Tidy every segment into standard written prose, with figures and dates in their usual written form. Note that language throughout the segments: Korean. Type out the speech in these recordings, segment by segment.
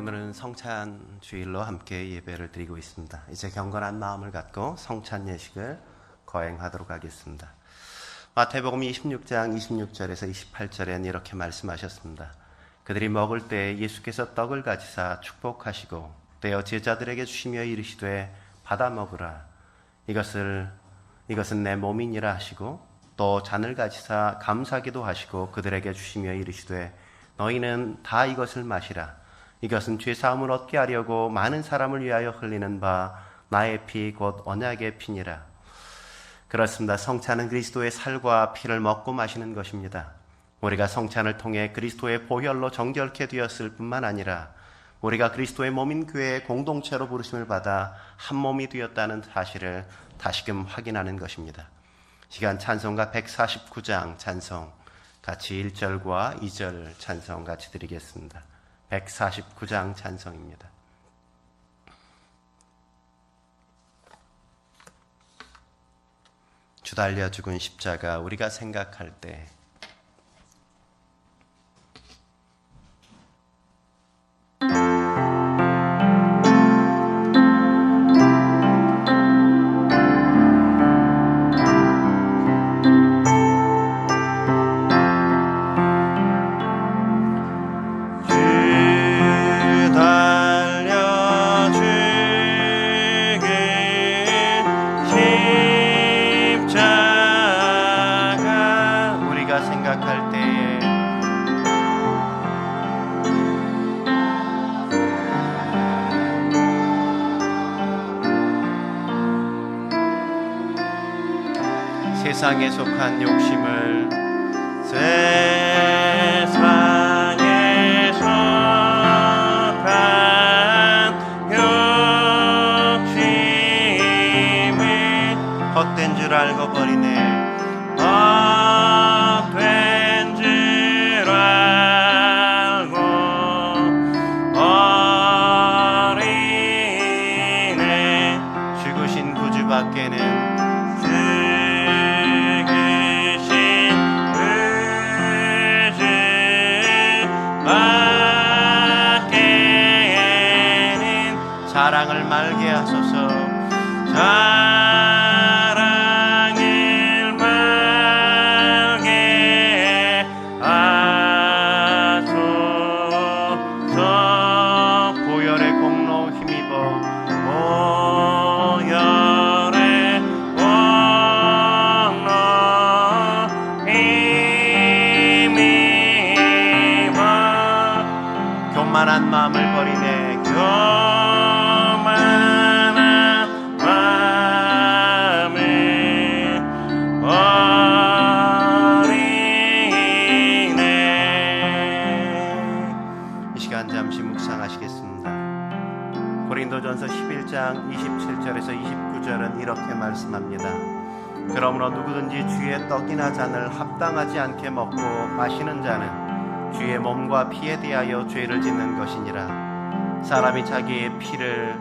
오늘은 성찬 주일로 함께 예배를 드리고 있습니다. 이제 경건한 마음을 갖고 성찬 예식을 거행하도록 하겠습니다. 마태복음 26장 26절에서 28절엔 이렇게 말씀하셨습니다. 그들이 먹을 때 예수께서 떡을 가지사 축복하시고 떼어 제자들에게 주시며 이르시되 받아 먹으라. 이것은 내 몸이니라 하시고 또 잔을 가지사 감사기도 하시고 그들에게 주시며 이르시되 너희는 다 이것을 마시라. 이것은 죄사함을 얻게 하려고 많은 사람을 위하여 흘리는 바 나의 피 곧 언약의 피니라. 그렇습니다. 성찬은 그리스도의 살과 피를 먹고 마시는 것입니다. 우리가 성찬을 통해 그리스도의 보혈로 정결케 되었을 뿐만 아니라 우리가 그리스도의 몸인 교회의 공동체로 부르심을 받아 한 몸이 되었다는 사실을 다시금 확인하는 것입니다. 시간 찬송가 149장 찬송 같이 1절과 2절 찬송 같이 드리겠습니다. 149장 찬송입니다. 주 달려 죽은 십자가 우리가 생각할 때 세상에 속한 욕심을 세상에 속한 욕심을 헛된 줄 알고 버리네. 헛된 줄 알고 버리네. 죽으신 구주밖에는 사랑을 말게 하소서. 사랑을 말게 하소서. 보혈의 공로 힘입어 보혈의 공로 힘입어 교만한 마음을 버리네. 잠시 묵상하시겠습니다. 고린도전서 11장 27절에서 29절은 이렇게 말씀합니다. 그러므로 누구든지 주의 떡이나 잔을 합당하지 않게 먹고 마시는 자는 주의 몸과 피에 대하여 죄를 짓는 것이니라. 사람이 자기를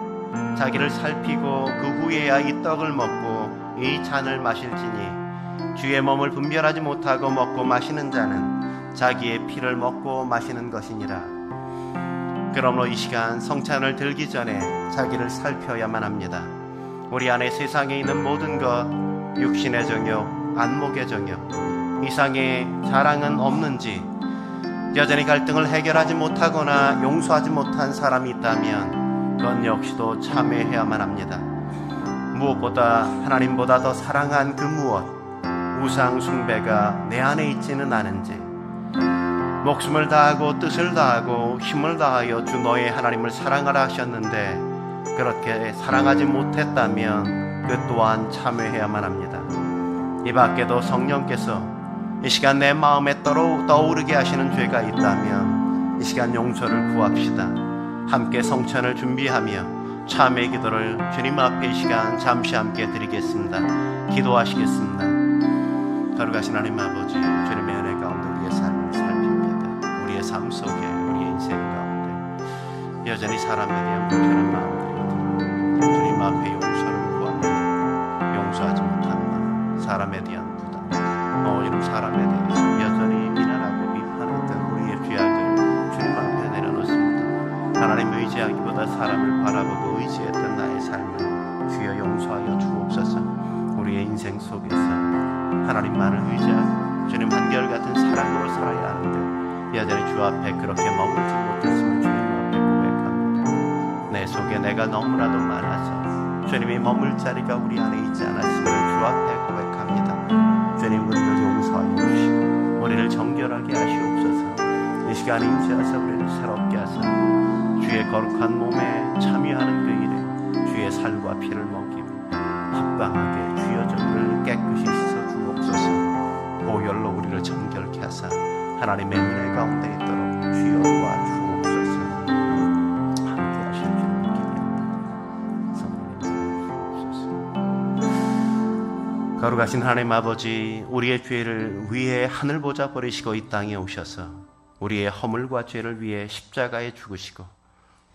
살피고 그 후에야 이 떡을 먹고 이 잔을 마실지니 주의 몸을 분별하지 못하고 먹고 마시는 자는 자기의 피를 먹고 마시는 것이니라. 그러므로 이 시간 성찬을 들기 전에 자기를 살펴야만 합니다. 우리 안에 세상에 있는 모든 것, 육신의 정욕, 안목의 정욕, 이상의 자랑은 없는지, 여전히 갈등을 해결하지 못하거나 용서하지 못한 사람이 있다면 그건 역시도 참회해야만 합니다. 무엇보다 하나님보다 더 사랑한 그 무엇, 우상 숭배가 내 안에 있지는 않은지, 목숨을 다하고 뜻을 다하고 힘을 다하여 주 너의 하나님을 사랑하라 하셨는데 그렇게 사랑하지 못했다면 그 또한 참회해야만 합니다. 이 밖에도 성령께서 이 시간 내 마음에 떠오르게 하시는 죄가 있다면 이 시간 용서를 구합시다. 함께 성찬을 준비하며 참회 기도를 주님 앞에 이 시간 잠시 함께 드리겠습니다. 기도하시겠습니다. 거룩하신 하나님 아버지, 주님의 은혜 가운데 우리의 삶을 우리의 삶 속에 우리의 인생 가운데 여전히 사람에 대한 불편한 마음들이 주님 앞에 용서를 구합니다. 용서하지 못한 마음, 사람에 대한 부담, 이런 사람에 대해서 여전히 비난하고 비판했던 우리의 죄악을 주님 앞에 내려놓습니다. 하나님 주님만을 의지하고 주님 한결같은 사랑으로 살아야 하는데 여전히 주 앞에 그렇게 머물지 못했음을 주님 앞에 고백합니다. 내 속에 내가 너무나도 많아서 주님이 머물 자리가 우리 안에 있지 않았음을 주 앞에 고백합니다. 주님 우리를 용서하여 주시고 우리를 정결하게 하시옵소서. 이 시간에 인치하사 우리를 새롭게 하사 주의 거룩한 몸에 참여하는 그 일에 주의 살과 피를 먹이며 합당하게 주여 저를 깨끗이 씻어 주옵소서. 보혈로 우리를 정결케 하사 하나님의 은혜 가운데 있도록 주여 도와주옵소서. 함께 하실 주님 기도합니다. 성령님 주옵소서. 거룩하신 하나님 아버지, 우리의 죄를 위해 하늘 보좌 버리시고 이 땅에 오셔서 우리의 허물과 죄를 위해 십자가에 죽으시고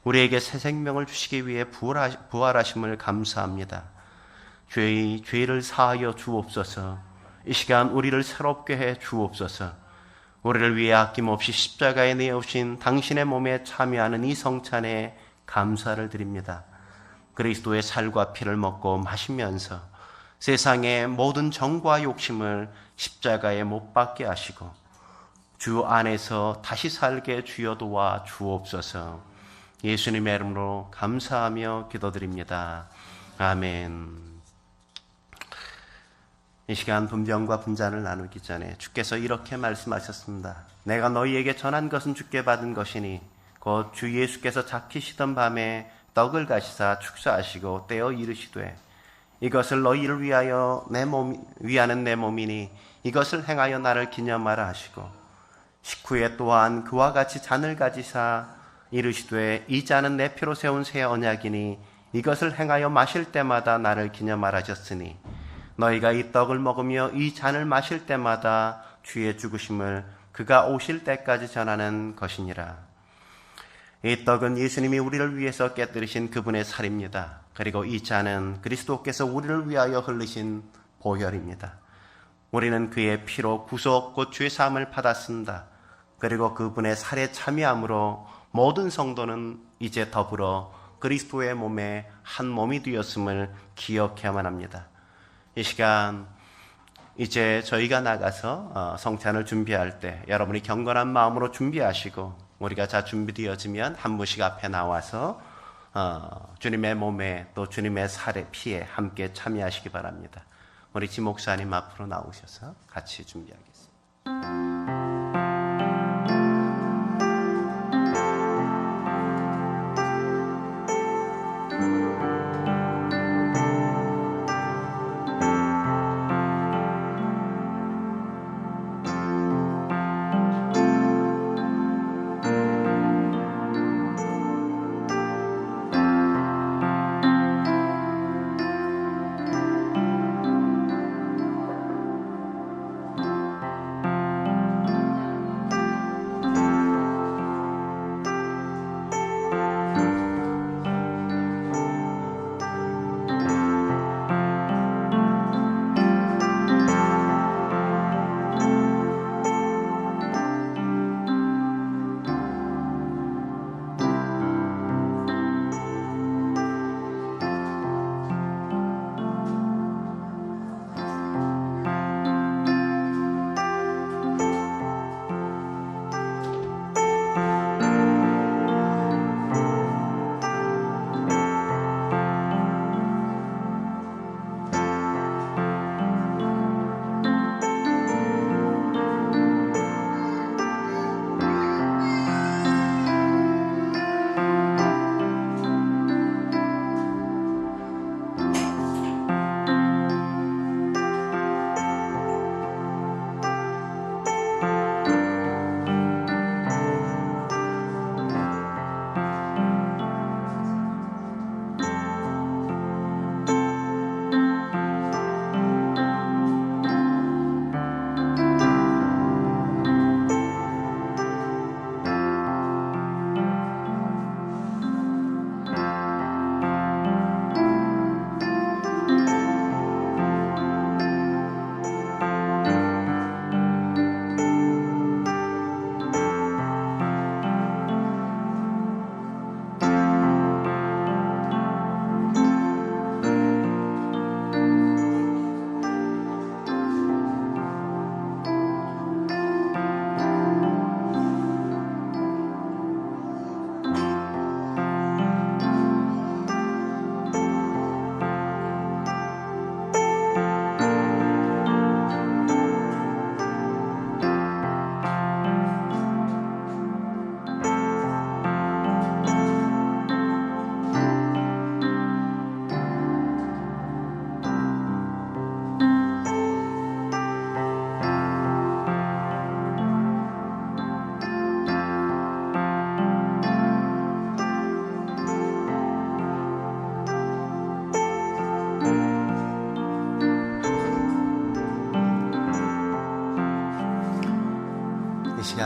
우리에게 새 생명을 주시기 위해 부활하심을 감사합니다. 죄를 사하여 주옵소서. 이 시간 우리를 새롭게 해 주옵소서. 우리를 위해 아낌없이 십자가에 내어오신 당신의 몸에 참여하는 이 성찬에 감사를 드립니다. 그리스도의 살과 피를 먹고 마시면서 세상의 모든 정과 욕심을 십자가에 못 박게 하시고 주 안에서 다시 살게 주여 도와 주옵소서. 예수님의 이름으로 감사하며 기도드립니다. 아멘. 이 시간 분병과 분잔을 나누기 전에 주께서 이렇게 말씀하셨습니다. 내가 너희에게 전한 것은 주께 받은 것이니 곧 주 예수께서 잡히시던 밤에 떡을 가시사 축사하시고 떼어 이르시되 이것을 너희를 위하는 내 몸이니 이것을 행하여 나를 기념하라 하시고 식후에 또한 그와 같이 잔을 가지사 이르시되 이 잔은 내 피로 세운 새 언약이니 이것을 행하여 마실 때마다 나를 기념하라 하셨으니 너희가 이 떡을 먹으며 이 잔을 마실 때마다 주의 죽으심을 그가 오실 때까지 전하는 것이니라. 이 떡은 예수님이 우리를 위해서 깨뜨리신 그분의 살입니다. 그리고 이 잔은 그리스도께서 우리를 위하여 흘리신 보혈입니다. 우리는 그의 피로 구속 곧 죄 사함을 받았습니다. 그리고 그분의 살에 참여함으로 모든 성도는 이제 더불어 그리스도의 몸에 한 몸이 되었음을 기억해야만 합니다. 이 시간 이제 저희가 나가서 성찬을 준비할 때 여러분이 경건한 마음으로 준비하시고 우리가 다 준비되어지면 한 분씩 앞에 나와서 주님의 몸에 또 주님의 살에 피에 함께 참여하시기 바랍니다. 우리 지 목사님 앞으로 나오셔서 같이 준비하겠습니다.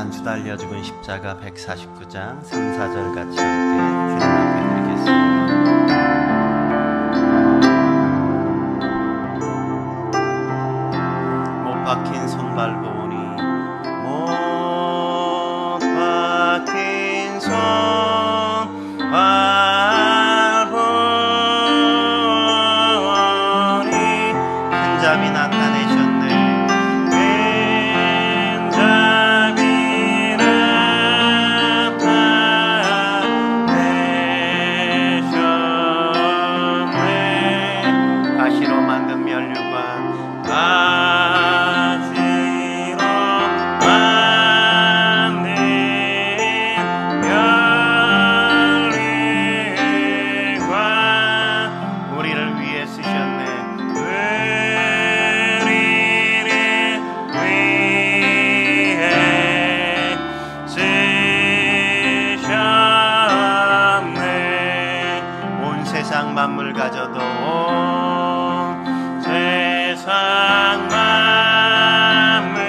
한 주 달려 죽은 십자가 149장 3, 4절 같이 함께 주님 앞에 드리겠습니다. 못 박힌 손발 보니 못 박힌 손발 보니 큰 잡이 나타내셨네. 세상 만물 가져도 세상 만물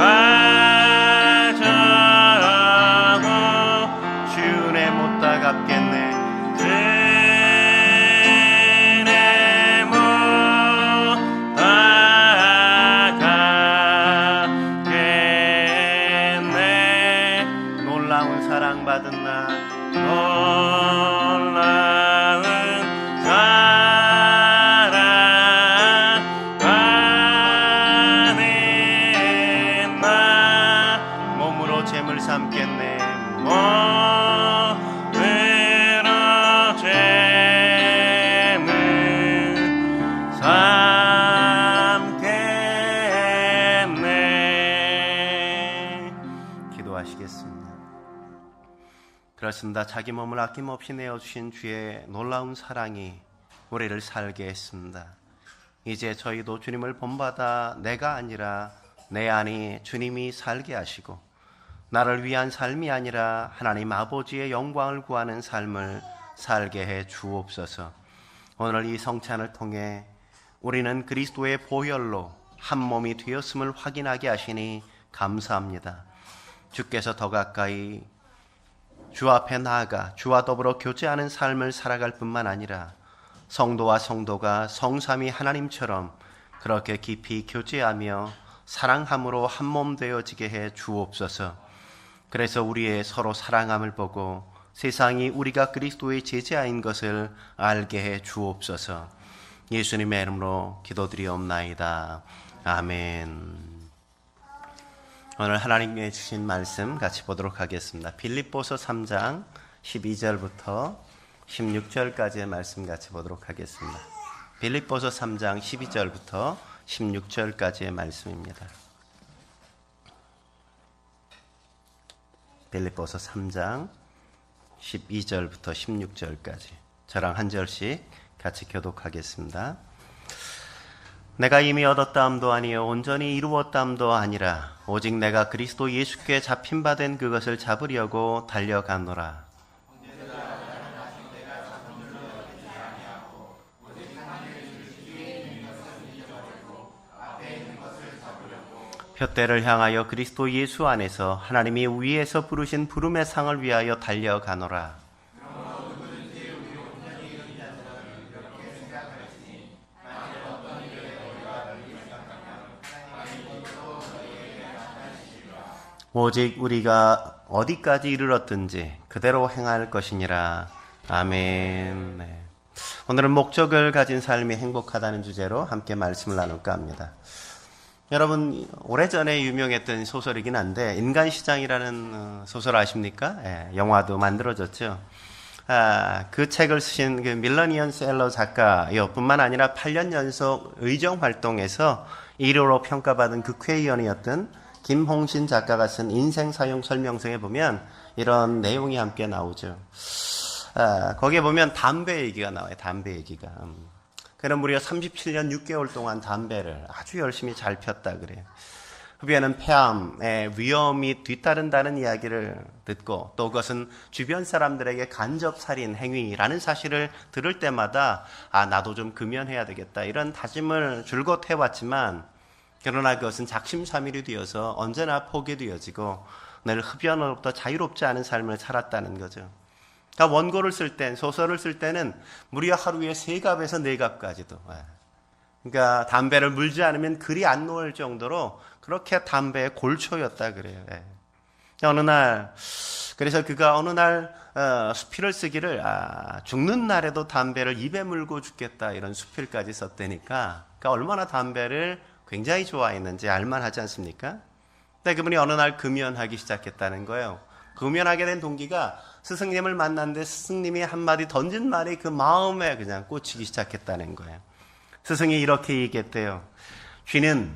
가져도 주 은혜 못 다 갚겠네. 주 은혜 못 다 갚겠네. 놀라운 사랑받은 나 잼을 삼겠네. 몸으로 잼을 삼겠네. 기도하시겠습니다. 그렇습니다. 자기 몸을 아낌없이 내어주신 주의 놀라운 사랑이 우리를 살게 했습니다. 이제 저희도 주님을 본받아 내가 아니라 내 안에 주님이 살게 하시고 나를 위한 삶이 아니라 하나님 아버지의 영광을 구하는 삶을 살게 해 주옵소서. 오늘 이 성찬을 통해 우리는 그리스도의 보혈로 한 몸이 되었음을 확인하게 하시니 감사합니다. 주께서 더 가까이 주 앞에 나아가 주와 더불어 교제하는 삶을 살아갈 뿐만 아니라 성도와 성도가 성삼위 하나님처럼 그렇게 깊이 교제하며 사랑함으로 한 몸 되어지게 해 주옵소서. 그래서 우리의 서로 사랑함을 보고 세상이 우리가 그리스도의 제자인 것을 알게 해 주옵소서. 예수님의 이름으로 기도드리옵나이다. 아멘. 오늘 하나님께 주신 말씀 같이 보도록 하겠습니다. 빌립보서 3장 12절부터 16절까지의 말씀 같이 보도록 하겠습니다. 빌립보서 3장 12절부터 16절까지의 말씀입니다. 빌립보서 3장 12절부터 16절까지 저랑 한 절씩 같이 교독하겠습니다. 내가 이미 얻었다함도 아니요 온전히 이루었다함도 아니라 오직 내가 그리스도 예수께 잡힌 바 된 그것을 잡으려고 달려가노라. 표대를 향하여 그리스도 예수 안에서 하나님이 위에서 부르신 부름의 상을 위하여 달려가노라. 오직 우리가 어디까지 이르렀든지 그대로 행할 것이니라. 아멘. 네. 오늘은 목적을 가진 삶이 행복하다는 주제로 함께 말씀을 나눌까 합니다. 여러분 오래전에 유명했던 소설이긴 한데 인간시장이라는 소설 아십니까? 영화도 만들어졌죠. 그 책을 쓰신 그 밀러니언 셀러 작가요 뿐만 아니라 8년 연속 의정활동에서 1호로 평가받은 국회의원이었던 김홍신 작가가 쓴 인생사용 설명서에 보면 이런 내용이 함께 나오죠. 거기에 보면 담배 얘기가 나와요. 담배 얘기가. 그는 무려 37년 6개월 동안 담배를 아주 열심히 잘 폈다 그래요. 흡연은 폐암의 위험이 뒤따른다는 이야기를 듣고 또 그것은 주변 사람들에게 간접살인 행위라는 사실을 들을 때마다 나도 좀 금연해야 되겠다 이런 다짐을 줄곧 해왔지만 그러나 그것은 작심삼일이 되어서 언제나 포기되어지고 늘 흡연으로부터 자유롭지 않은 삶을 살았다는 거죠. 그러니까 원고를 쓸 땐, 소설을 쓸 때는 무려 하루에 3갑에서 4갑까지도. 그러니까 담배를 물지 않으면 글이 안 놓을 정도로 그렇게 담배의 골초였다 그래요. 어느 날, 그래서 그가 어느 날 수필을 쓰기를 죽는 날에도 담배를 입에 물고 죽겠다 이런 수필까지 썼다니까, 그러니까 얼마나 담배를 굉장히 좋아했는지 알만하지 않습니까? 근데 그분이 어느 날 금연하기 시작했다는 거예요. 금연하게 된 동기가 스승님을 만났는데 스승님이 한마디 던진 말이 그 마음에 그냥 꽂히기 시작했다는 거예요. 스승이 이렇게 얘기했대요. 쥐는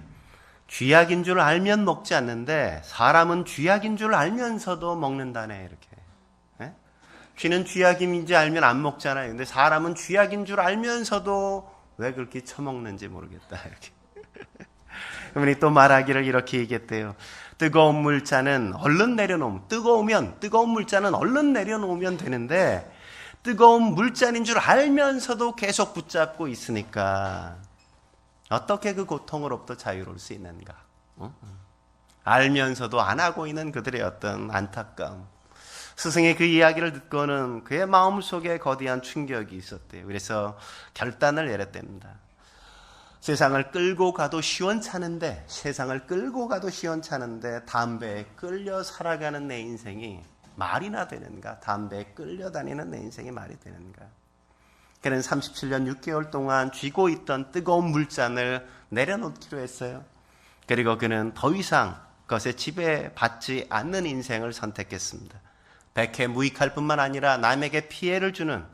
쥐약인 줄 알면 먹지 않는데 사람은 쥐약인 줄 알면서도 먹는다네, 이렇게. 쥐는 쥐약인지 알면 안 먹잖아요. 근데 사람은 쥐약인 줄 알면서도 왜 그렇게 처먹는지 모르겠다, 이렇게. 그분이 또 말하기를 이렇게 얘기했대요. 뜨거운 물잔은 얼른 내려놓으면, 뜨거운 물잔은 얼른 내려놓으면 되는데 뜨거운 물잔인 줄 알면서도 계속 붙잡고 있으니까 어떻게 그 고통으로부터 자유로울 수 있는가? 알면서도 안 하고 있는 그들의 어떤 안타까움. 스승의 그 이야기를 듣고는 그의 마음속에 거대한 충격이 있었대요. 그래서 결단을 내렸답니다. 세상을 끌고 가도 시원찮은데 담배에 끌려 살아가는 내 인생이 말이나 되는가? 담배에 끌려다니는 내 인생이 말이 되는가? 그는 37년 6개월 동안 쥐고 있던 뜨거운 물잔을 내려놓기로 했어요. 그리고 그는 더 이상 그것에 지배받지 않는 인생을 선택했습니다. 백해무익할 뿐만 아니라 남에게 피해를 주는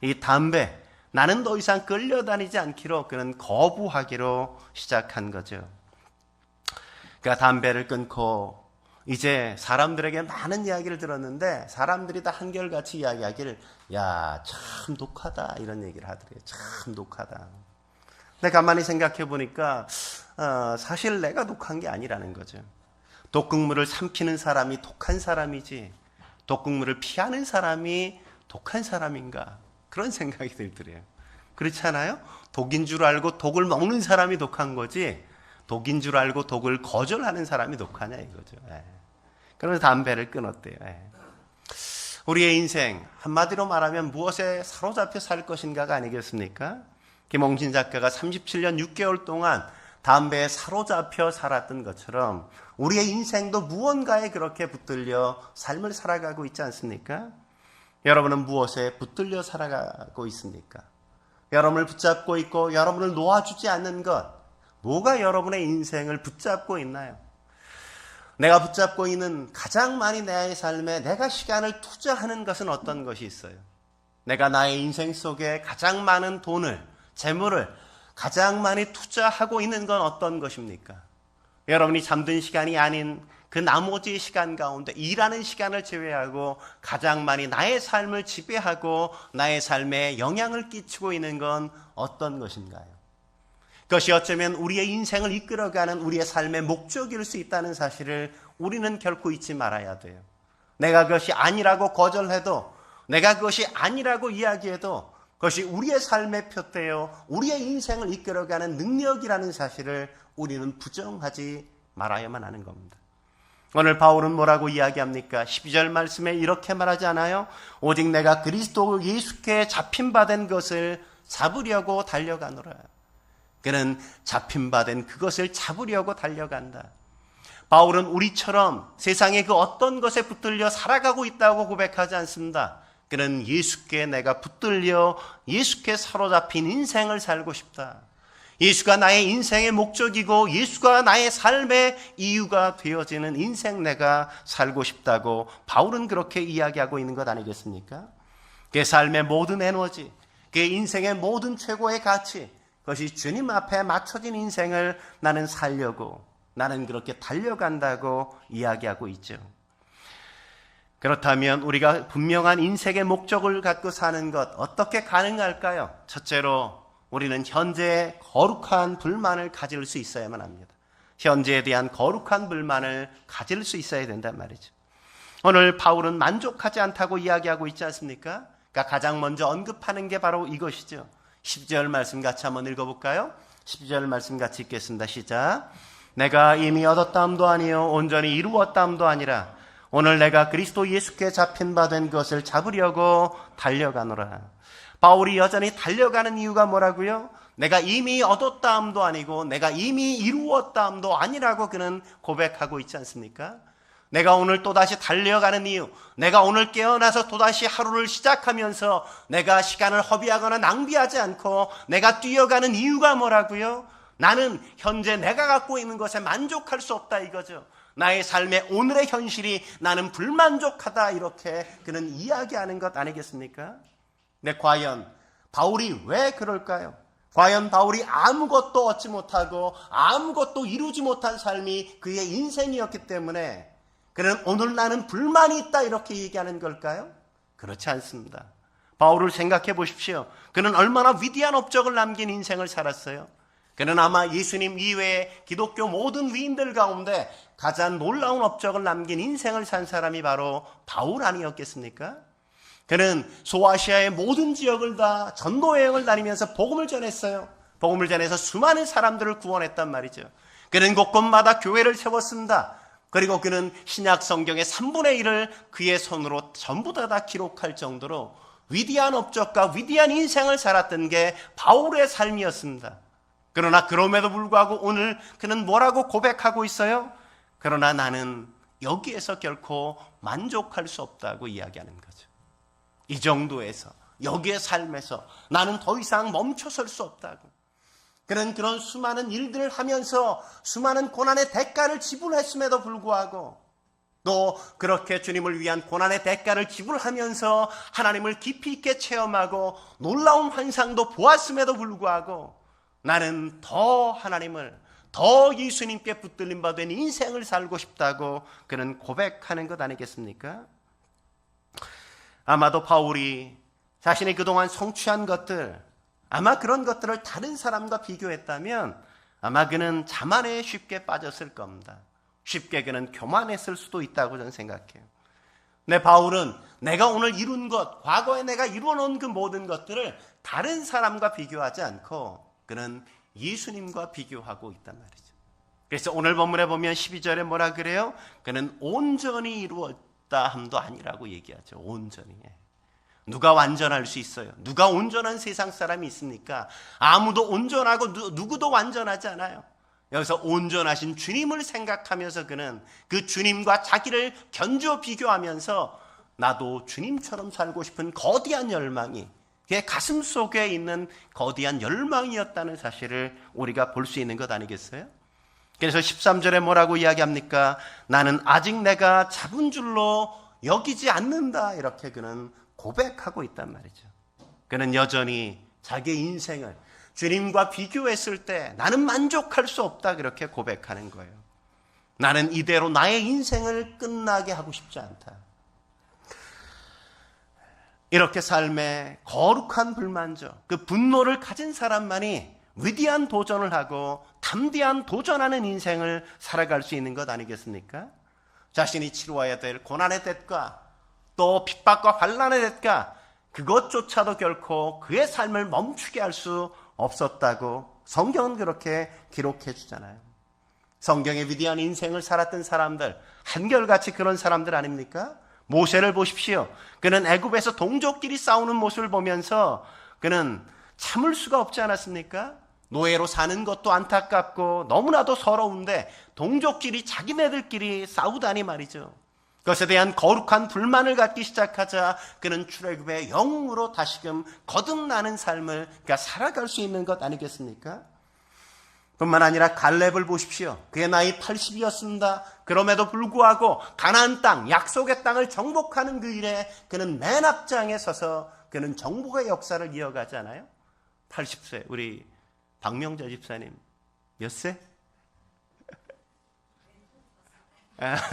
이 담배, 나는 더 이상 끌려다니지 않기로 그는 거부하기로 시작한 거죠. 그가 담배를 끊고 이제 사람들에게 많은 이야기를 들었는데 사람들이 다 한결같이 이야기하기를 야, 참 독하다 이런 얘기를 하더래요. 참 독하다. 근데 가만히 생각해 보니까 사실 내가 독한 게 아니라는 거죠. 독극물을 삼키는 사람이 독한 사람이지 독극물을 피하는 사람이 독한 사람인가, 그런 생각이 들더래요. 그렇지 않아요? 독인 줄 알고 독을 먹는 사람이 독한 거지 독인 줄 알고 독을 거절하는 사람이 독하냐 이거죠. 그래서 담배를 끊었대요. 우리의 인생 한마디로 말하면 무엇에 사로잡혀 살 것인가가 아니겠습니까? 김홍진 작가가 37년 6개월 동안 담배에 사로잡혀 살았던 것처럼 우리의 인생도 무언가에 그렇게 붙들려 삶을 살아가고 있지 않습니까? 여러분은 무엇에 붙들려 살아가고 있습니까? 여러분을 붙잡고 있고 여러분을 놓아주지 않는 것, 뭐가 여러분의 인생을 붙잡고 있나요? 내가 붙잡고 있는 가장 많이 나의 삶에 내가 시간을 투자하는 것은 어떤 것이 있어요? 내가 나의 인생 속에 가장 많은 돈을, 재물을 가장 많이 투자하고 있는 건 어떤 것입니까? 여러분이 잠든 시간이 아닌 그 나머지 시간 가운데 일하는 시간을 제외하고 가장 많이 나의 삶을 지배하고 나의 삶에 영향을 끼치고 있는 건 어떤 것인가요? 그것이 어쩌면 우리의 인생을 이끌어가는 우리의 삶의 목적일 수 있다는 사실을 우리는 결코 잊지 말아야 돼요. 내가 그것이 아니라고 거절해도, 내가 그것이 아니라고 이야기해도 그것이 우리의 삶의 표대요, 우리의 인생을 이끌어가는 능력이라는 사실을 우리는 부정하지 말아야만 하는 겁니다. 오늘 바울은 뭐라고 이야기합니까? 12절 말씀에 이렇게 말하지 않아요? 오직 내가 그리스도 예수께 잡힌바된 것을 잡으려고 달려가노라. 그는 잡힌바된 그것을 잡으려고 달려간다. 바울은 우리처럼 세상의 그 어떤 것에 붙들려 살아가고 있다고 고백하지 않습니다. 그는 예수께 내가 붙들려 예수께 사로잡힌 인생을 살고 싶다. 예수가 나의 인생의 목적이고 예수가 나의 삶의 이유가 되어지는 인생 내가 살고 싶다고 바울은 그렇게 이야기하고 있는 것 아니겠습니까? 그의 삶의 모든 에너지, 그의 인생의 모든 최고의 가치, 그것이 주님 앞에 맞춰진 인생을 나는 살려고, 나는 그렇게 달려간다고 이야기하고 있죠. 그렇다면 우리가 분명한 인생의 목적을 갖고 사는 것 어떻게 가능할까요? 첫째로 우리는 현재의 거룩한 불만을 가질 수 있어야만 합니다. 현재에 대한 거룩한 불만을 가질 수 있어야 된단 말이죠. 오늘 바울은 만족하지 않다고 이야기하고 있지 않습니까? 그러니까 가장 먼저 언급하는 게 바로 이것이죠. 12절 말씀 같이 한번 읽어볼까요? 12절 말씀 같이 읽겠습니다. 시작. 내가 이미 얻었다함도 아니요 온전히 이루었다함도 아니라 오늘 내가 그리스도 예수께 잡힌 바 된 것을 잡으려고 달려가노라. 바울이 여전히 달려가는 이유가 뭐라고요? 내가 이미 얻었다함도 아니고 내가 이미 이루었다함도 아니라고 그는 고백하고 있지 않습니까? 내가 오늘 또다시 달려가는 이유, 내가 오늘 깨어나서 또다시 하루를 시작하면서 내가 시간을 허비하거나 낭비하지 않고 내가 뛰어가는 이유가 뭐라고요? 나는 현재 내가 갖고 있는 것에 만족할 수 없다 이거죠. 나의 삶의 오늘의 현실이 나는 불만족하다 이렇게 그는 이야기하는 것 아니겠습니까? 네, 과연 바울이 왜 그럴까요? 과연 바울이 아무것도 얻지 못하고 아무것도 이루지 못한 삶이 그의 인생이었기 때문에 그는 오늘 나는 불만이 있다 이렇게 얘기하는 걸까요? 그렇지 않습니다. 바울을 생각해 보십시오. 그는 얼마나 위대한 업적을 남긴 인생을 살았어요. 그는 아마 예수님 이외에 기독교 모든 위인들 가운데 가장 놀라운 업적을 남긴 인생을 산 사람이 바로 바울 아니었겠습니까? 그는 소아시아의 모든 지역을 다 전도 여행을 다니면서 복음을 전했어요. 복음을 전해서 수많은 사람들을 구원했단 말이죠. 그는 곳곳마다 교회를 세웠습니다. 그리고 그는 신약 성경의 3분의 1을 그의 손으로 전부 다 기록할 정도로 위대한 업적과 위대한 인생을 살았던 게 바울의 삶이었습니다. 그러나 그럼에도 불구하고 오늘 그는 뭐라고 고백하고 있어요? 그러나 나는 여기에서 결코 만족할 수 없다고 이야기하는 거죠. 이 정도에서, 여기의 삶에서 나는 더 이상 멈춰설 수 없다고. 그는 그런 수많은 일들을 하면서 수많은 고난의 대가를 지불했음에도 불구하고 또 그렇게 주님을 위한 고난의 대가를 지불하면서 하나님을 깊이 있게 체험하고 놀라운 환상도 보았음에도 불구하고 나는 더 하나님을, 더 예수님께 붙들림 받은 인생을 살고 싶다고 그는 고백하는 것 아니겠습니까? 아마도 바울이 자신이 그동안 성취한 것들, 아마 그런 것들을 다른 사람과 비교했다면 아마 그는 자만에 쉽게 빠졌을 겁니다. 쉽게 그는 교만했을 수도 있다고 저는 생각해요. 근데 바울은 내가 오늘 이룬 것, 과거에 내가 이루어놓은 그 모든 것들을 다른 사람과 비교하지 않고 그는 예수님과 비교하고 있단 말이죠. 그래서 오늘 본문에 보면 12절에 뭐라 그래요? 그는 온전히 이루었다 함도 아니라고 얘기하죠. 온전히. 누가 완전할 수 있어요? 누가 온전한 세상 사람이 있습니까? 아무도 온전하고 누구도 완전하지 않아요. 여기서 온전하신 주님을 생각하면서 그는 그 주님과 자기를 견주어 비교하면서 나도 주님처럼 살고 싶은 거대한 열망이 그의 가슴 속에 있는 거대한 열망이었다는 사실을 우리가 볼 수 있는 것 아니겠어요? 그래서 13절에 뭐라고 이야기합니까? 나는 아직 내가 잡은 줄로 여기지 않는다 이렇게 그는 고백하고 있단 말이죠. 그는 여전히 자기의 인생을 주님과 비교했을 때 나는 만족할 수 없다 그렇게 고백하는 거예요. 나는 이대로 나의 인생을 끝나게 하고 싶지 않다. 이렇게 삶에 거룩한 불만족, 그 분노를 가진 사람만이 위대한 도전을 하고 담대한 도전하는 인생을 살아갈 수 있는 것 아니겠습니까? 자신이 치루어야 될 고난의 대가, 또 핍박과 환난의 대가, 그것조차도 결코 그의 삶을 멈추게 할 수 없었다고 성경은 그렇게 기록해 주잖아요. 성경의 위대한 인생을 살았던 사람들, 한결같이 그런 사람들 아닙니까? 모세를 보십시오. 그는 애굽에서 동족끼리 싸우는 모습을 보면서 그는 참을 수가 없지 않았습니까? 노예로 사는 것도 안타깝고 너무나도 서러운데 동족끼리 자기네들끼리 싸우다니 말이죠. 그것에 대한 거룩한 불만을 갖기 시작하자 그는 출애굽의 영웅으로 다시금 거듭나는 삶을 살아갈 수 있는 것 아니겠습니까? 뿐만 아니라 갈렙을 보십시오. 그의 나이 80이었습니다. 그럼에도 불구하고 가나안 땅, 약속의 땅을 정복하는 그 일에 그는 맨 앞장에 서서 그는 정복의 역사를 이어가지 않아요? 80세 우리 박명자 집사님 몇 세?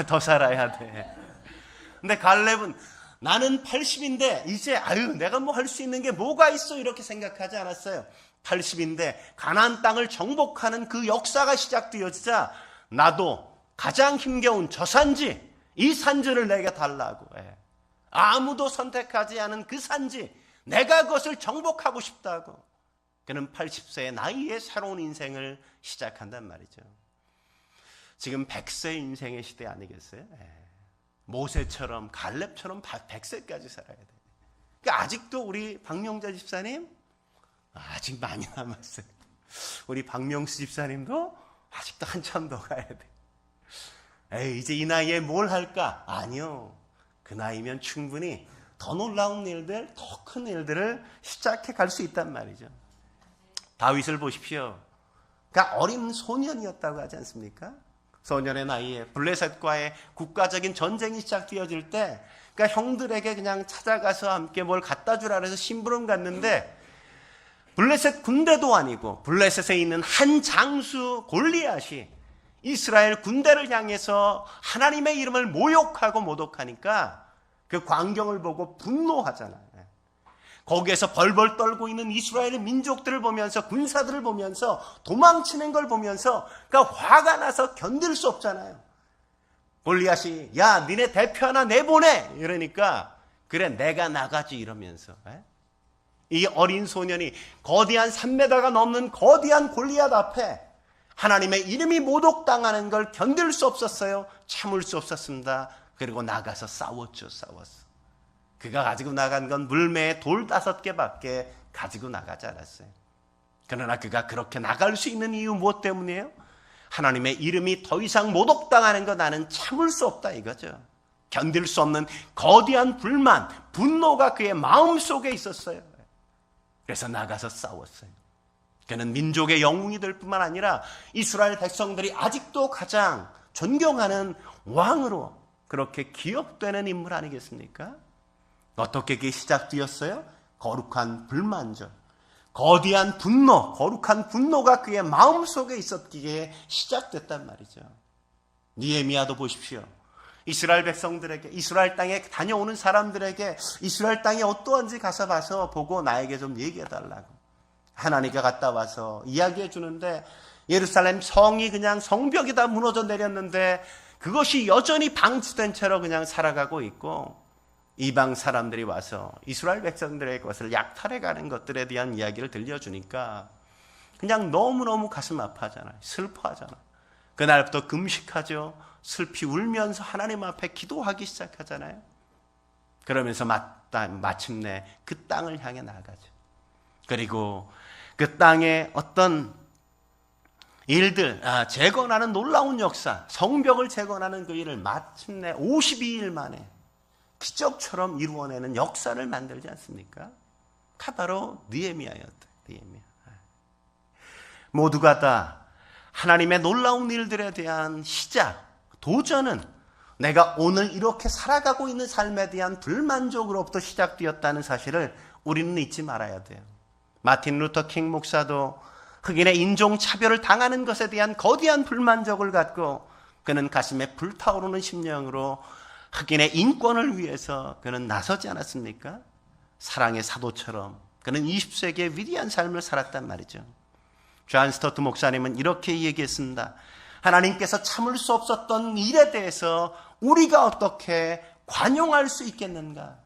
더 살아야 돼. 근데 갈렙은 나는 80인데 이제 내가 뭐 할 수 있는 게 뭐가 있어 이렇게 생각하지 않았어요. 80인데 가나안 땅을 정복하는 그 역사가 시작되어지자 나도 가장 힘겨운 저 산지, 이 산지를 내게 달라고. 아무도 선택하지 않은 그 산지, 내가 그것을 정복하고 싶다고. 그는 80세의 나이에 새로운 인생을 시작한단 말이죠. 지금 100세 인생의 시대 아니겠어요? 모세처럼 갈렙처럼 100세까지 살아야 돼요. 그러니까 아직도 우리 박명자 집사님 아직 많이 남았어요. 우리 박명수 집사님도 아직도 한참 더 가야 돼. 이제 이 나이에 뭘 할까? 아니요. 그 나이면 충분히 더 놀라운 일들, 더 큰 일들을 시작해 갈 수 있단 말이죠. 다윗을 보십시오. 그러니까 어린 소년이었다고 하지 않습니까? 소년의 나이에 블레셋과의 국가적인 전쟁이 시작되어질 때, 그러니까 형들에게 그냥 찾아가서 함께 뭘 갖다 주라 그래서 심부름 갔는데, 블레셋 군대도 아니고 블레셋에 있는 한 장수 골리앗이 이스라엘 군대를 향해서 하나님의 이름을 모욕하고 모독하니까 그 광경을 보고 분노하잖아요. 거기에서 벌벌 떨고 있는 이스라엘의 민족들을 보면서, 군사들을 보면서, 도망치는 걸 보면서 그러니까 화가 나서 견딜 수 없잖아요. 골리앗이 야 니네 대표 하나 내보내 이러니까 그래 내가 나가지 이러면서 이 어린 소년이 거대한 3m가 넘는 거대한 골리앗 앞에 하나님의 이름이 모독당하는 걸 견딜 수 없었어요. 참을 수 없었습니다. 그리고 나가서 싸웠죠. 싸웠어. 그가 가지고 나간 건 물매에 돌 5개밖에 가지고 나가지 않았어요. 그러나 그가 그렇게 나갈 수 있는 이유 무엇 때문이에요? 하나님의 이름이 더 이상 모독당하는 거 나는 참을 수 없다 이거죠. 견딜 수 없는 거대한 불만, 분노가 그의 마음속에 있었어요. 그래서 나가서 싸웠어요. 그는 민족의 영웅이 될 뿐만 아니라 이스라엘 백성들이 아직도 가장 존경하는 왕으로 그렇게 기억되는 인물 아니겠습니까? 어떻게 그게 시작되었어요? 거룩한 불만죠. 거대한 분노, 거룩한 분노가 그의 마음속에 있었기에 시작됐단 말이죠. 느헤미야도 보십시오. 이스라엘 백성들에게, 이스라엘 땅에 다녀오는 사람들에게 이스라엘 땅이 어떠한지 가서 봐서 보고 나에게 좀 얘기해달라고. 하나님께 갔다 와서 이야기해 주는데 예루살렘 성이 그냥 성벽이 다 무너져 내렸는데 그것이 여전히 방치된 채로 그냥 살아가고 있고, 이방 사람들이 와서 이스라엘 백성들의 것을 약탈해가는 것들에 대한 이야기를 들려주니까 그냥 너무너무 가슴 아파하잖아요. 슬퍼하잖아요. 그날부터 금식하죠. 슬피 울면서 하나님 앞에 기도하기 시작하잖아요. 그러면서 마침내 그 땅을 향해 나가죠. 그리고 그 땅에 어떤 일들, 재건하는 놀라운 역사, 성벽을 재건하는 그 일을 마침내 52일 만에 기적처럼 이루어내는 역사를 만들지 않습니까? 그가 바로 느헤미야였다. 느헤미야. 모두가 다 하나님의 놀라운 일들에 대한 시작, 도전은 내가 오늘 이렇게 살아가고 있는 삶에 대한 불만족으로부터 시작되었다는 사실을 우리는 잊지 말아야 돼요. 마틴 루터 킹 목사도 흑인의 인종차별을 당하는 것에 대한 거대한 불만족을 갖고 그는 가슴에 불타오르는 심령으로 흑인의 인권을 위해서 그는 나서지 않았습니까? 사랑의 사도처럼 그는 20세기의 위대한 삶을 살았단 말이죠. 존 스토트 목사님은 이렇게 얘기했습니다. 하나님께서 참을 수 없었던 일에 대해서 우리가 어떻게 관용할 수 있겠는가?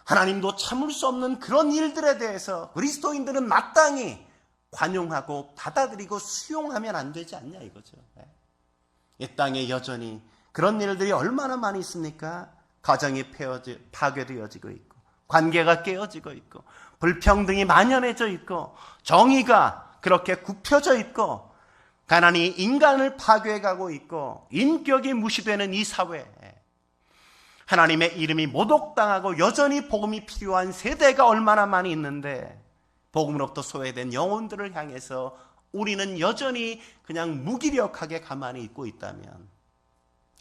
하나님도 참을 수 없는 그런 일들에 대해서 그리스도인들은 마땅히 관용하고 받아들이고 수용하면 안 되지 않냐 이거죠. 이 땅에 여전히 그런 일들이 얼마나 많이 있습니까? 가정이 파괴되어지고 있고, 관계가 깨어지고 있고, 불평등이 만연해져 있고, 정의가 그렇게 굽혀져 있고, 가난이 인간을 파괴해가고 있고, 인격이 무시되는 이 사회에 하나님의 이름이 모독당하고 여전히 복음이 필요한 세대가 얼마나 많이 있는데, 복음으로부터 소외된 영혼들을 향해서 우리는 여전히 그냥 무기력하게 가만히 있고 있다면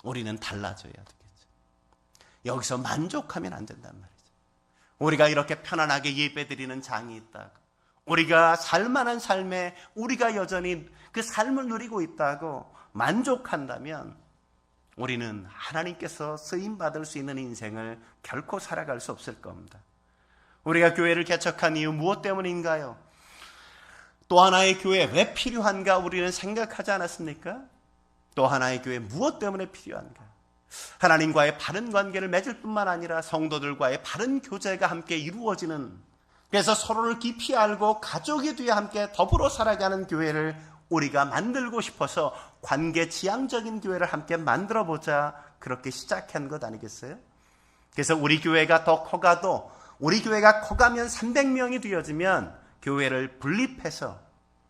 우리는 달라져야 되겠죠. 여기서 만족하면 안 된단 말이죠. 우리가 이렇게 편안하게 예배드리는 장이 있다고, 우리가 살만한 삶에 우리가 여전히 그 삶을 누리고 있다고 만족한다면 우리는 하나님께서 쓰임받을 수 있는 인생을 결코 살아갈 수 없을 겁니다. 우리가 교회를 개척한 이유 무엇 때문인가요? 또 하나의 교회 왜 필요한가 우리는 생각하지 않았습니까? 또 하나의 교회 무엇 때문에 필요한가? 하나님과의 바른 관계를 맺을 뿐만 아니라 성도들과의 바른 교제가 함께 이루어지는, 그래서 서로를 깊이 알고 가족이 되어 함께 더불어 살아가는 교회를 우리가 만들고 싶어서 관계 지향적인 교회를 함께 만들어 보자, 그렇게 시작한 것 아니겠어요? 그래서 우리 교회가 더 커가도, 우리 교회가 커가면 300명이 되어지면 교회를 분립해서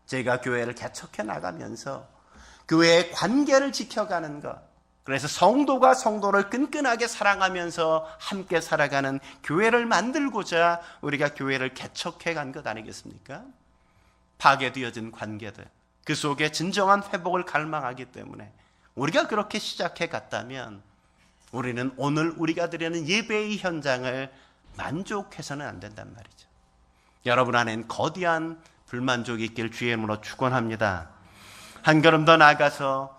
제가 교회를 개척해 나가면서 교회의 관계를 지켜가는 것, 그래서 성도가 성도를 끈끈하게 사랑하면서 함께 살아가는 교회를 만들고자 우리가 교회를 개척해 간 것 아니겠습니까? 파괴되어진 관계들, 그 속에 진정한 회복을 갈망하기 때문에 우리가 그렇게 시작해 갔다면 우리는 오늘 우리가 드리는 예배의 현장을 만족해서는 안 된단 말이죠. 여러분 안엔 거대한 불만족이 있길 주의 이름으로 축원합니다. 한 걸음 더 나아가서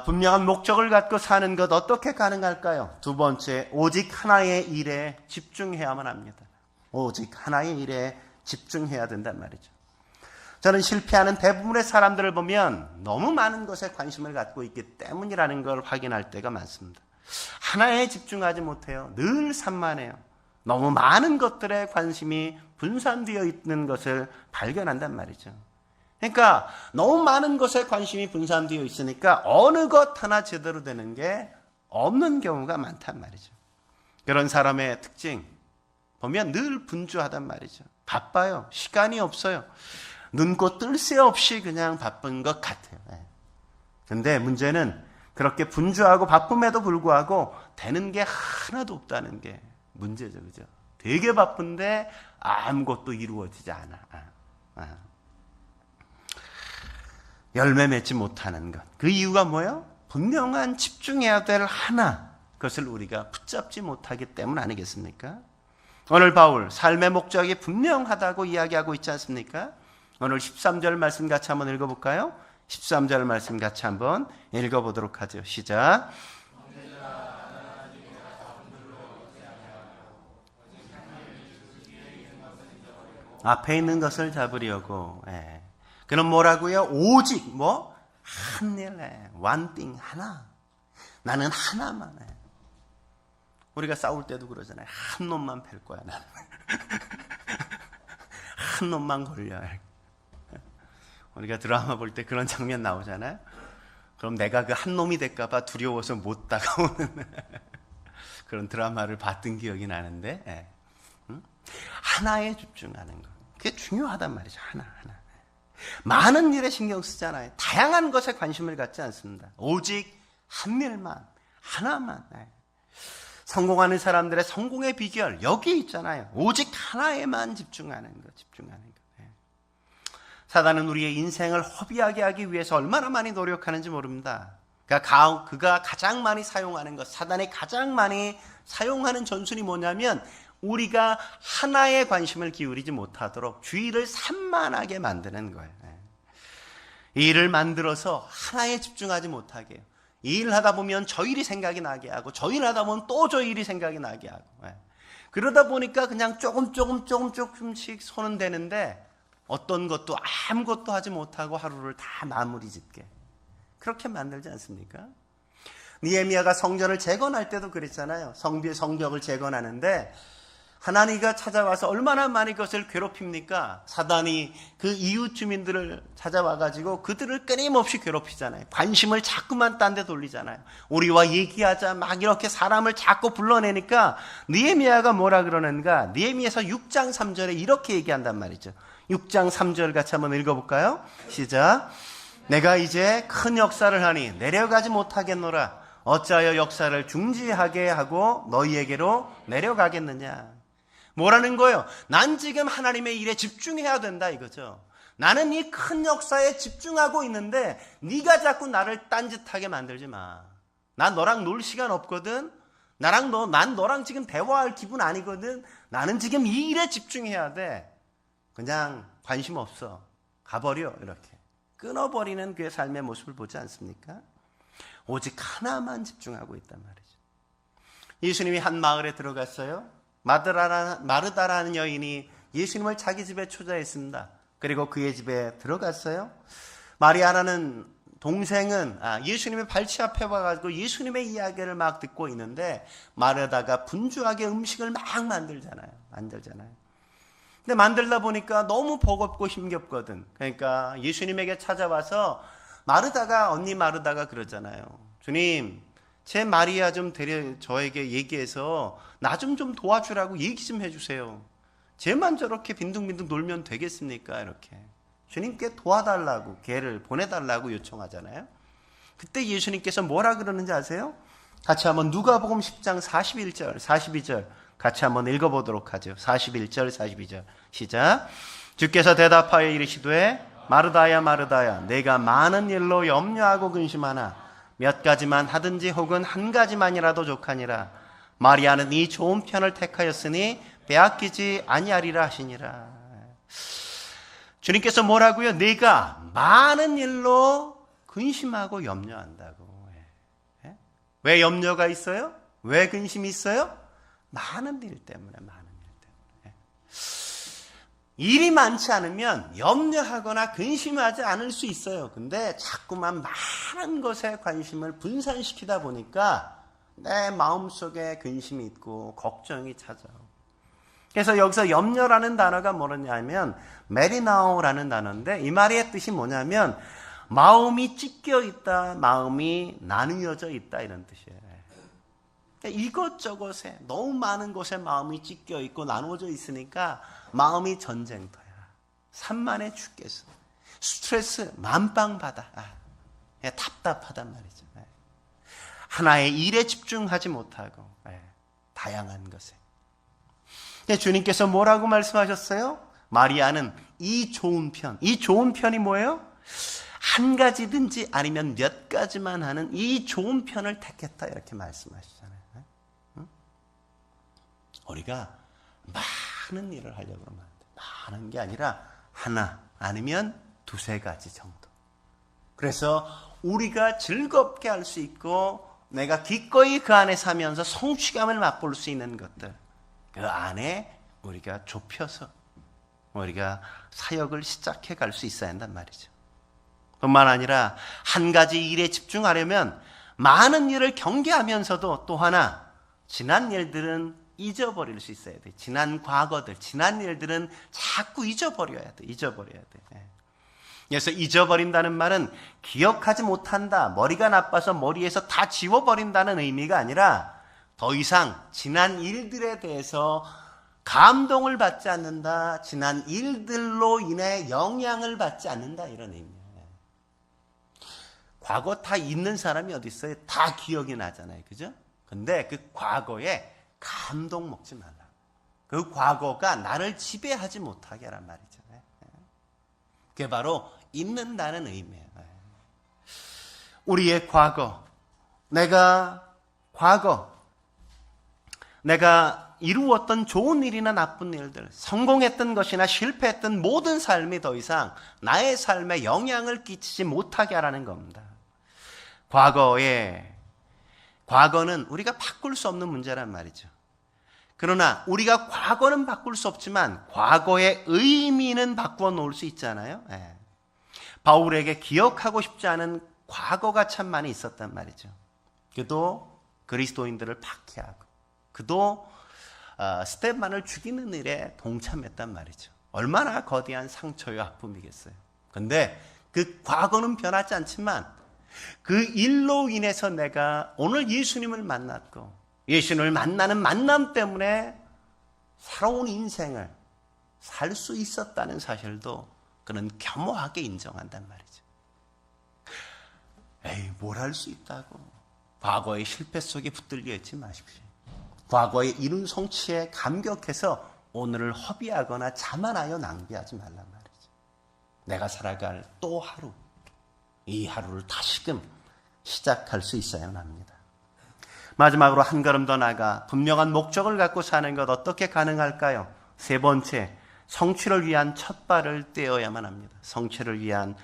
분명한 목적을 갖고 사는 것 어떻게 가능할까요? 두 번째, 오직 하나의 일에 집중해야만 합니다. 오직 하나의 일에 집중해야 된단 말이죠. 저는 실패하는 대부분의 사람들을 보면 너무 많은 것에 관심을 갖고 있기 때문이라는 걸 확인할 때가 많습니다. 하나에 집중하지 못해요. 늘 산만해요. 너무 많은 것들에 관심이 분산되어 있는 것을 발견한단 말이죠. 그러니까 너무 많은 것에 관심이 분산되어 있으니까 어느 것 하나 제대로 되는 게 없는 경우가 많단 말이죠. 그런 사람의 특징 보면 늘 분주하단 말이죠. 바빠요. 시간이 없어요. 눈코 뜰 새 없이 그냥 바쁜 것 같아요. 근데 문제는 그렇게 분주하고 바쁨에도 불구하고 되는 게 하나도 없다는 게 문제죠. 그죠? 되게 바쁜데 아무것도 이루어지지 않아. 열매 맺지 못하는 것. 그 이유가 뭐예요? 분명한 집중해야 될 하나, 그것을 우리가 붙잡지 못하기 때문 아니겠습니까? 오늘 바울 삶의 목적이 분명하다고 이야기하고 있지 않습니까? 오늘 13절 말씀 같이 한번 읽어볼까요? 13절 말씀 같이 한번 읽어보도록 하죠. 시작. 앞에 있는 것을 잡으려고. 그는 뭐라고요? 오직 한 일, one thing, 하나. 나는 하나만 해. 우리가 싸울 때도 그러잖아요. 한 놈만 팰 거야, 나는. 한 놈만 걸려. 우리가 드라마 볼 때 그런 장면 나오잖아요. 그럼 내가 그 한 놈이 될까봐 두려워서 못 다가오는 그런 드라마를 봤던 기억이 나는데, 하나에 집중하는 것. 그게 중요하단 말이죠. 하나. 많은 일에 신경 쓰잖아요. 다양한 것에 관심을 갖지 않습니다. 오직 한 일만, 하나만. 성공하는 사람들의 성공의 비결 여기 있잖아요. 오직 하나에만 집중하는 것. 사단은 우리의 인생을 허비하게 하기 위해서 얼마나 많이 노력하는지 모릅니다. 그가 가장 많이 사용하는 것, 사단이 가장 많이 사용하는 전술이 뭐냐면 우리가 하나에 관심을 기울이지 못하도록 주의를 산만하게 만드는 거예요. 이 일을 만들어서 하나에 집중하지 못하게 해요. 이 일을 하다 보면 저 일이 생각이 나게 하고, 저 일을 하다 보면 또 저 일이 생각이 나게 하고, 그러다 보니까 그냥 조금씩 손은 되는데 어떤 것도 아무것도 하지 못하고 하루를 다 마무리 짓게 그렇게 만들지 않습니까? 느헤미야가 성전을 재건할 때도 그랬잖아요. 성벽을 재건하는데 하나니가 찾아와서 얼마나 많이 그것을 괴롭힙니까? 사단이 그 이웃 주민들을 찾아와가지고 그들을 끊임없이 괴롭히잖아요. 관심을 자꾸만 딴 데 돌리잖아요. 우리와 얘기하자 막 이렇게 사람을 자꾸 불러내니까 느헤미야가 뭐라 그러는가? 느헤미야서 6장 3절에 이렇게 얘기한단 말이죠. 6장 3절 같이 한번 읽어볼까요? 시작. 내가 이제 큰 역사를 하니 내려가지 못하겠노라. 어찌하여 역사를 중지하게 하고 너희에게로 내려가겠느냐. 뭐라는 거예요? 난 지금 하나님의 일에 집중해야 된다 이거죠. 나는 이 큰 역사에 집중하고 있는데 네가 자꾸 나를 딴짓하게 만들지 마. 난 너랑 놀 시간 없거든. 난 너랑 지금 대화할 기분 아니거든. 나는 지금 이 일에 집중해야 돼. 그냥 관심 없어. 가버려. 이렇게 끊어버리는 그의 삶의 모습을 보지 않습니까? 오직 하나만 집중하고 있단 말이죠. 예수님이 한 마을에 들어갔어요. 마르다라는 여인이 예수님을 자기 집에 초대했습니다. 그리고 그의 집에 들어갔어요. 마리아라는 동생은 예수님의 발치 앞에 와가지고 예수님의 이야기를 막 듣고 있는데 마르다가 분주하게 음식을 막 만들잖아요. 근데 만들다 보니까 너무 버겁고 힘겹거든. 그러니까 예수님에게 찾아와서 마르다가, 언니 마르다가 그러잖아요. 주님, 제 마리아 좀 저에게 얘기해서 나 좀 도와주라고 얘기 좀 해주세요. 쟤만 저렇게 빈둥빈둥 놀면 되겠습니까? 이렇게 주님께 도와달라고, 걔를 보내달라고 요청하잖아요. 그때 예수님께서 뭐라 그러는지 아세요? 같이 한번 누가복음 10장 41절, 42절 같이 한번 읽어보도록 하죠. 41절, 42절 시작. 주께서 대답하여 이르시되 마르다야 마르다야, 내가 많은 일로 염려하고 근심하나 몇 가지만 하든지 혹은 한 가지만이라도 족하니라. 마리아는 이 좋은 편을 택하였으니 빼앗기지 아니하리라 하시니라. 주님께서 뭐라고요? 내가 많은 일로 근심하고 염려한다고. 왜 염려가 있어요? 왜 근심이 있어요? 많은 일 때문에, 많은 일 때문에. 일이 많지 않으면 염려하거나 근심하지 않을 수 있어요. 근데 자꾸만 많은 것에 관심을 분산시키다 보니까 내 마음속에 근심이 있고 걱정이 찾아오고. 그래서 여기서 염려라는 단어가 뭐냐면 메리나오라는 단어인데, 이 말의 뜻이 뭐냐면 마음이 찢겨 있다, 마음이 나누어져 있다, 이런 뜻이에요. 이것저것에, 너무 많은 것에 마음이 찢겨 있고 나누어져 있으니까 마음이 전쟁터야. 산만해 죽겠어. 스트레스 만빵 받아. 답답하단 말이죠. 하나의 일에 집중하지 못하고 다양한 것에. 주님께서 뭐라고 말씀하셨어요? 마리아는 이 좋은 편이 뭐예요? 한 가지든지 아니면 몇 가지만 하는 이 좋은 편을 택했다, 이렇게 말씀하시잖아요. 우리가 많은 일을 하려고 그러면 안 돼. 많은 게 아니라 하나 아니면 두세 가지 정도. 그래서 우리가 즐겁게 할 수 있고 내가 기꺼이 그 안에 사면서 성취감을 맛볼 수 있는 것들, 그 안에 우리가 좁혀서 우리가 사역을 시작해 갈 수 있어야 한단 말이죠. 뿐만 아니라 한 가지 일에 집중하려면 많은 일을 경계하면서도 또 하나, 지난 일들은 잊어버릴 수 있어야 돼. 지난 과거들, 지난 일들은 자꾸 잊어버려야 돼. 그래서 잊어버린다는 말은 기억하지 못한다, 머리가 나빠서 머리에서 다 지워버린다는 의미가 아니라 더 이상 지난 일들에 대해서 감동을 받지 않는다, 지난 일들로 인해 영향을 받지 않는다, 이런 의미예요. 과거 다 잊는 사람이 어디 있어요? 다 기억이 나잖아요. 그죠? 근데 그 과거에 감동 먹지 말라. 그 과거가 나를 지배하지 못하게 하란 말이죠. 그게 바로 잊는다는 의미예요. 우리의 과거, 내가 이루었던 좋은 일이나 나쁜 일들, 성공했던 것이나 실패했던 모든 삶이 더 이상 나의 삶에 영향을 끼치지 못하게 하라는 겁니다. 과거는 우리가 바꿀 수 없는 문제란 말이죠. 그러나 우리가 과거는 바꿀 수 없지만 과거의 의미는 바꾸어 놓을 수 있잖아요. 바울에게 기억하고 싶지 않은 과거가 참 많이 있었단 말이죠. 그도 그리스도인들을 박해하고, 그도 스테반을 죽이는 일에 동참했단 말이죠. 얼마나 거대한 상처와 아픔이겠어요. 그런데 그 과거는 변하지 않지만 그 일로 인해서 내가 오늘 예수님을 만났고, 예수님을 만나는 만남 때문에 새로운 인생을 살 수 있었다는 사실도 그는 겸허하게 인정한단 말이죠. 뭘 할 수 있다고 과거의 실패 속에 붙들려 있지 마십시오. 과거의 이룬 성취에 감격해서 오늘을 허비하거나 자만하여 낭비하지 말란 말이죠. 내가 살아갈 또 하루, 이 하루를 다시금 시작할 수 있어야 합니다. 마지막으로 한 걸음 더 나아가 분명한 목적을 갖고 사는 것, 어떻게 가능할까요? 세 번째, 성취를 위한 첫 발을 떼어야만 합니다. 성취를 위한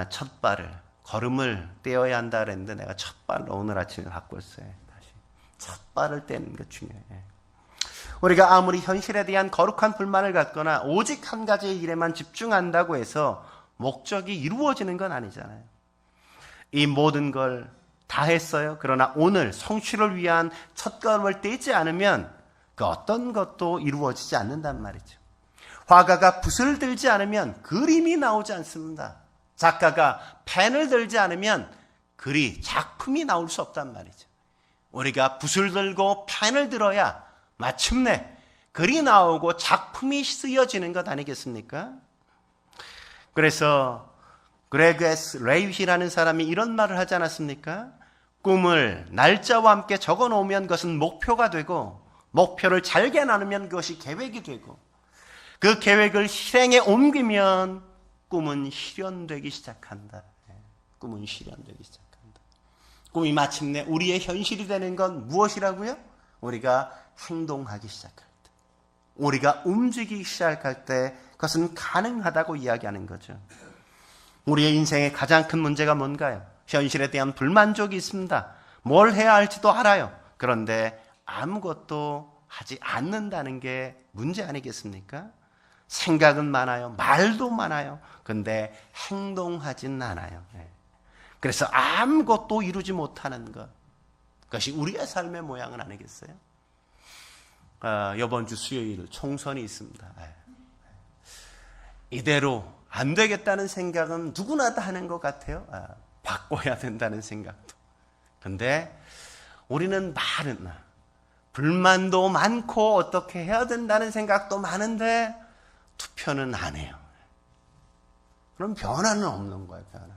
첫 발을, 걸음을 떼어야 한다 그랬는데 내가 첫 발로 오늘 아침에 바꿨어요. 다시 첫 발을 떼는 것 중요해요. 우리가 아무리 현실에 대한 거룩한 불만을 갖거나 오직 한 가지의 일에만 집중한다고 해서 목적이 이루어지는 건 아니잖아요. 이 모든 걸 다 했어요. 그러나 오늘 성취를 위한 첫 걸음을 떼지 않으면 그 어떤 것도 이루어지지 않는단 말이죠. 화가가 붓을 들지 않으면 그림이 나오지 않습니다. 작가가 펜을 들지 않으면 작품이 나올 수 없단 말이죠. 우리가 붓을 들고 펜을 들어야 마침내 글이 나오고 작품이 쓰여지는 것 아니겠습니까? 그래서 그레그 S. 레이휘라는 사람이 이런 말을 하지 않았습니까? 꿈을 날짜와 함께 적어 놓으면 그것은 목표가 되고, 목표를 잘게 나누면 그것이 계획이 되고, 그 계획을 실행에 옮기면 꿈은 실현되기 시작한다. 꿈은 실현되기 시작한다. 꿈이 마침내 우리의 현실이 되는 건 무엇이라고요? 우리가 행동하기 시작할 때, 우리가 움직이기 시작할 때 그것은 가능하다고 이야기하는 거죠. 우리의 인생의 가장 큰 문제가 뭔가요? 현실에 대한 불만족이 있습니다. 뭘 해야 할지도 알아요. 그런데 아무것도 하지 않는다는 게 문제 아니겠습니까? 생각은 많아요. 말도 많아요. 근데 행동하진 않아요. 그래서 아무것도 이루지 못하는 것. 그것이 우리의 삶의 모양은 아니겠어요? 이번 주 수요일 총선이 있습니다. 이대로 안 되겠다는 생각은 누구나 다 하는 것 같아요. 바꿔야 된다는 생각도. 근데 우리는 불만도 많고 어떻게 해야 된다는 생각도 많은데 투표는 안 해요. 그럼 변화는 없는 거예요. 변화.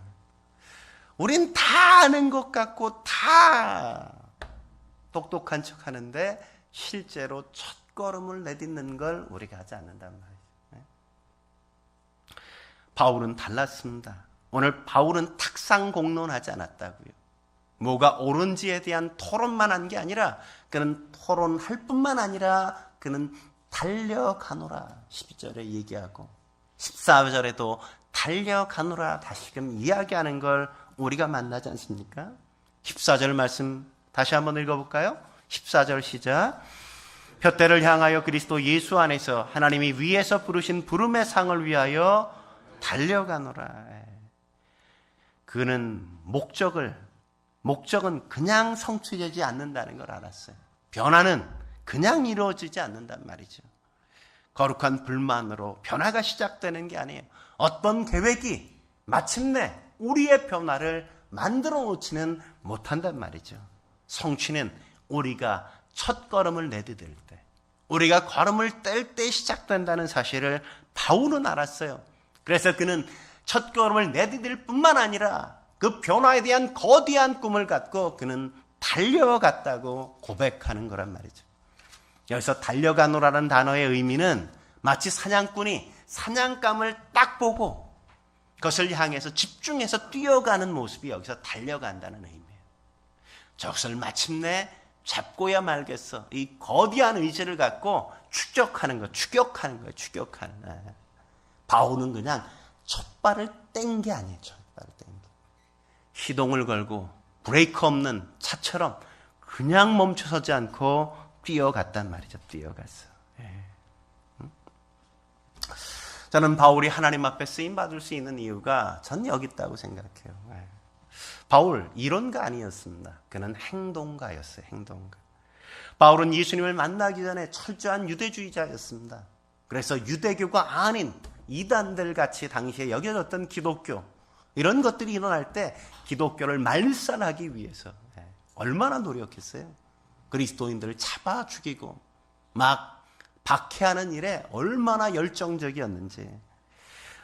우린 다 아는 것 같고 다 똑똑한 척 하는데 실제로 첫 걸음을 내딛는 걸 우리가 하지 않는단 말이에요. 바울은 달랐습니다. 오늘 바울은 탁상 공론하지 않았다고요. 뭐가 옳은지에 대한 토론만 한 게 아니라 그는 토론할 뿐만 아니라 그는 달려가노라 12절에 얘기하고 14절에도 달려가노라 다시금 이야기하는 걸 우리가 만나지 않습니까? 14절 말씀 다시 한번 읽어볼까요? 14절 시작. 푯대를 향하여 그리스도 예수 안에서 하나님이 위에서 부르신 부름의 상을 위하여 달려가노라. 그는 목적은 그냥 성취되지 않는다는 걸 알았어요. 변화는 그냥 이루어지지 않는단 말이죠. 거룩한 불만으로 변화가 시작되는 게 아니에요. 어떤 계획이 마침내 우리의 변화를 만들어 놓지는 못한단 말이죠. 성취는 우리가 첫 걸음을 내디딜 때, 우리가 걸음을 뗄 때 시작된다는 사실을 바울은 알았어요. 그래서 그는 첫 걸음을 내디딜 뿐만 아니라 그 변화에 대한 거대한 꿈을 갖고 그는 달려갔다고 고백하는 거란 말이죠. 여기서 달려가노라는 단어의 의미는 마치 사냥꾼이 사냥감을 딱 보고 그것을 향해서 집중해서 뛰어가는 모습이 여기서 달려간다는 의미예요. 저것을 마침내 잡고야 말겠어. 이 거대한 의지를 갖고 추격하는 거예요. 바울은 그냥 첫 발을 뗀 게 아니에요. 첫 발을 뗀 게. 시동을 걸고 브레이크 없는 차처럼 그냥 멈춰서지 않고 뛰어갔단 말이죠. 뛰어갔어. 저는 바울이 하나님 앞에 쓰임받을 수 있는 이유가 전 여기 있다고 생각해요. 바울 이론가 아니었습니다. 그는 행동가였어요. 행동가. 바울은 예수님을 만나기 전에 철저한 유대주의자였습니다. 그래서 유대교가 아닌 이단들 같이 당시에 여겨졌던 기독교, 이런 것들이 일어날 때 기독교를 말살하기 위해서 얼마나 노력했어요. 그리스도인들을 잡아 죽이고 막 박해하는 일에 얼마나 열정적이었는지.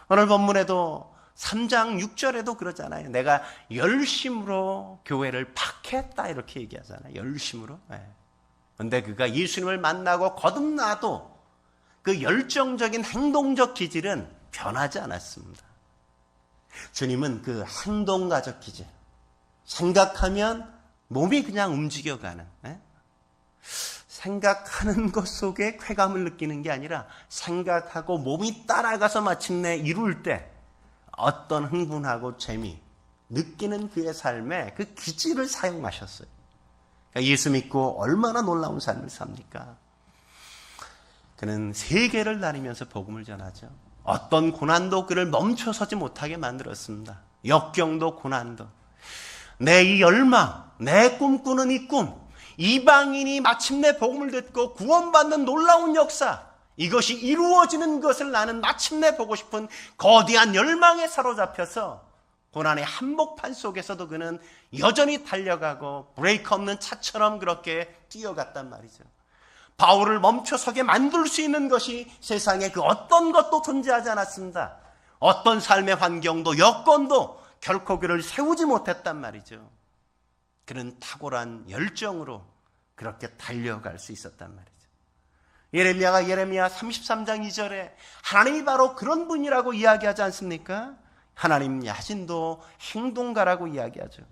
오늘 본문에도 3장 6절에도 그러잖아요. 내가 열심으로 교회를 박해했다 이렇게 얘기하잖아요. 열심으로. 그런데 그가 예수님을 만나고 거듭나도 그 열정적인 행동적 기질은 변하지 않았습니다. 주님은 그 행동가적 기질, 생각하면 몸이 그냥 움직여가는, 생각하는 것 속에 쾌감을 느끼는 게 아니라 생각하고 몸이 따라가서 마침내 이룰 때 어떤 흥분하고 재미 느끼는 그의 삶에 그 기질을 사용하셨어요. 그러니까 예수 믿고 얼마나 놀라운 삶을 삽니까? 그는 세계를 다니면서 복음을 전하죠. 어떤 고난도 그를 멈춰서지 못하게 만들었습니다. 역경도 고난도. 내 이 열망, 내 꿈꾸는 이 꿈, 이방인이 마침내 복음을 듣고 구원받는 놀라운 역사, 이것이 이루어지는 것을 나는 마침내 보고 싶은 거대한 열망에 사로잡혀서 고난의 한복판 속에서도 그는 여전히 달려가고 브레이크 없는 차처럼 그렇게 뛰어갔단 말이죠. 바울을 멈춰서게 만들 수 있는 것이 세상에 그 어떤 것도 존재하지 않았습니다. 어떤 삶의 환경도 여건도 결코 그를 세우지 못했단 말이죠. 그는 탁월한 열정으로 그렇게 달려갈 수 있었단 말이죠. 예레미야가 예레미야 33장 2절에 하나님이 바로 그런 분이라고 이야기하지 않습니까? 하나님 야신도 행동가라고 이야기하죠.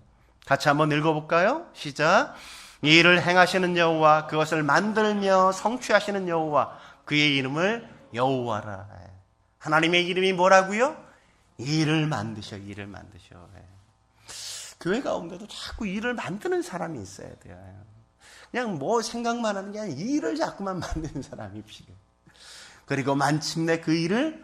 같이 한번 읽어볼까요? 시작. 이 일을 행하시는 여호와, 그것을 만들며 성취하시는 여호와, 그의 이름을 여호와라. 하나님의 이름이 뭐라고요? 일을 만드셔. 교회 가운데도 자꾸 일을 만드는 사람이 있어야 돼요. 그냥 뭐 생각만 하는 게 아니라 일을 자꾸만 만드는 사람이 필요해요. 그리고 마침내 그 일을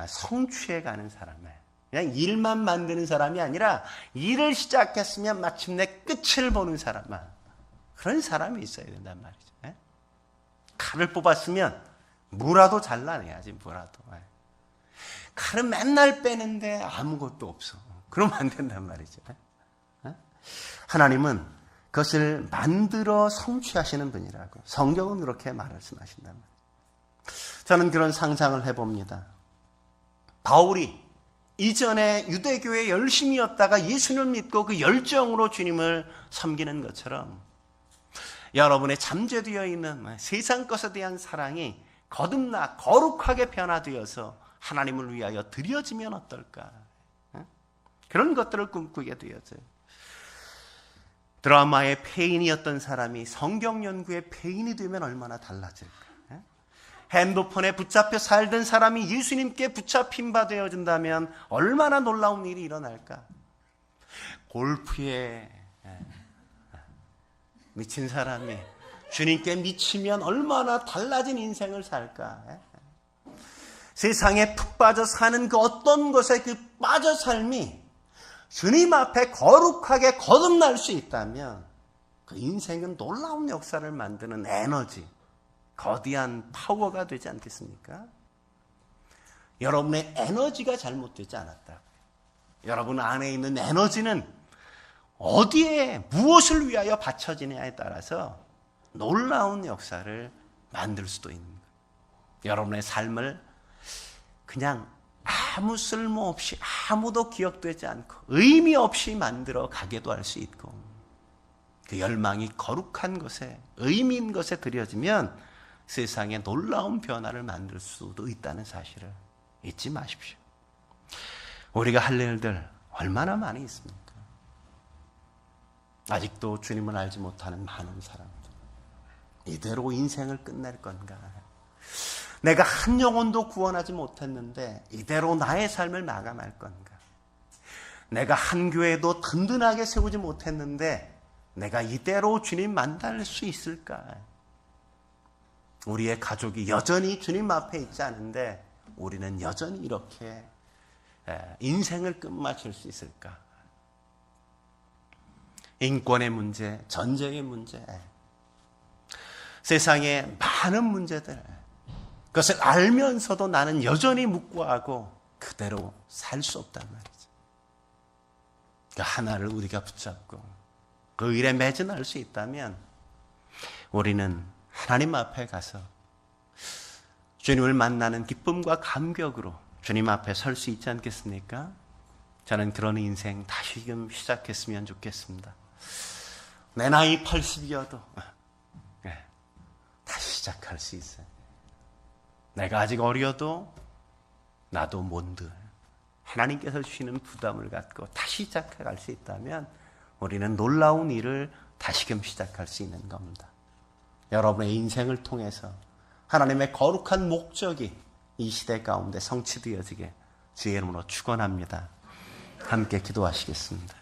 성취해 가는 사람이에요. 그냥 일만 만드는 사람이 아니라 일을 시작했으면 마침내 끝을 보는 사람만, 그런 사람이 있어야 된단 말이죠. 칼을 뽑았으면 무라도 잘라내야지. 무라도. 칼은 맨날 빼는데 아무것도 없어. 그러면 안 된단 말이죠. 하나님은 그것을 만들어 성취하시는 분이라고 성경은 그렇게 말씀하신단 말이에요. 저는 그런 상상을 해봅니다. 바울이 이전에 유대교에 열심이었다가 예수님을 믿고 그 열정으로 주님을 섬기는 것처럼 여러분의 잠재되어 있는 세상 것에 대한 사랑이 거듭나 거룩하게 변화되어서 하나님을 위하여 드려지면 어떨까? 그런 것들을 꿈꾸게 되어져요. 드라마의 페인이었던 사람이 성경 연구의 페인이 되면 얼마나 달라질까? 핸드폰에 붙잡혀 살던 사람이 예수님께 붙잡힌 바 되어진다면 얼마나 놀라운 일이 일어날까? 골프에 미친 사람이 주님께 미치면 얼마나 달라진 인생을 살까? 세상에 푹 빠져 사는 그 어떤 것에 그 빠져 삶이 주님 앞에 거룩하게 거듭날 수 있다면 그 인생은 놀라운 역사를 만드는 에너지, 거대한 파워가 되지 않겠습니까? 여러분의 에너지가 잘못되지 않았다. 여러분 안에 있는 에너지는 어디에 무엇을 위하여 바쳐지냐에 따라서 놀라운 역사를 만들 수도 있는 거예요. 여러분의 삶을 그냥 아무 쓸모없이 아무도 기억되지 않고 의미 없이 만들어 가게도 할 수 있고, 그 열망이 거룩한 것에 의미 있는 것에 들여지면 세상에 놀라운 변화를 만들 수도 있다는 사실을 잊지 마십시오. 우리가 할 일들 얼마나 많이 있습니까? 아직도 주님을 알지 못하는 많은 사람들, 이대로 인생을 끝낼 건가? 내가 한 영혼도 구원하지 못했는데 이대로 나의 삶을 마감할 건가? 내가 한 교회도 든든하게 세우지 못했는데 내가 이대로 주님 만날 수 있을까? 우리의 가족이 여전히 주님 앞에 있지 않은데 우리는 여전히 이렇게 인생을 끝마칠 수 있을까? 인권의 문제, 전쟁의 문제, 세상의 많은 문제들, 그것을 알면서도 나는 여전히 묵과하고 그대로 살 수 없단 말이죠. 그 하나를 우리가 붙잡고 그 일에 매진할 수 있다면 우리는 하나님 앞에 가서 주님을 만나는 기쁨과 감격으로 주님 앞에 설 수 있지 않겠습니까? 저는 그런 인생 다시금 시작했으면 좋겠습니다. 내 나이 80이어도 다시 시작할 수 있어요. 내가 아직 어려도 나도 뭔들 하나님께서 주시는 부담을 갖고 다시 시작해 갈 수 있다면 우리는 놀라운 일을 다시금 시작할 수 있는 겁니다. 여러분의 인생을 통해서 하나님의 거룩한 목적이 이 시대 가운데 성취되어지게 주의 이름으로 축원합니다. 함께 기도하시겠습니다.